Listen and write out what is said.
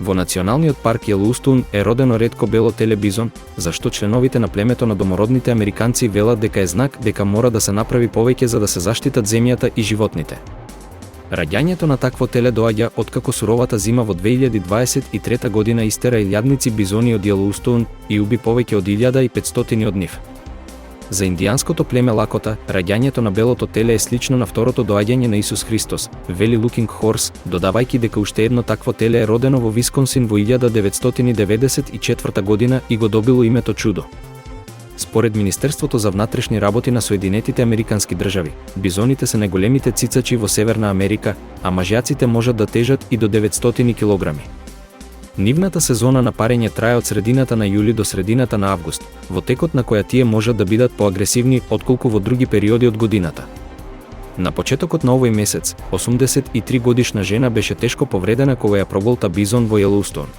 Во Националниот парк Јелоустоун е родено ретко бело теле бизон, зашто членовите на племето на домородните американци велат дека е знак дека мора да се направи повеќе за да се заштитат земјата и животните. Раѓањето на такво теле доаѓа откако суровата зима во 2023 година истера илјадници бизони од Јелоустоун и уби повеќе од 1500 од нив. За индијанското племе Лакота, раѓањето на белото теле е слично на второто доаѓање на Исус Христос, вели Looking Horse, додавајќи дека уште едно такво теле е родено во Висконсин во 1994 година и го добило името Чудо. Според Министерството за внатрешни работи на Соединетите Американски држави, бизоните се најголемите цицачи во Северна Америка, а мажјаците можат да тежат и до 900 килограми. Нивната сезона на парење трае од средината на јули до средината на август, во текот на која тие можат да бидат поагресивни отколку во други периоди од годината. На почетокот на овој месец, 83 годишна жена беше тешко повредена кога ја проголта бизон во Јелоустоун.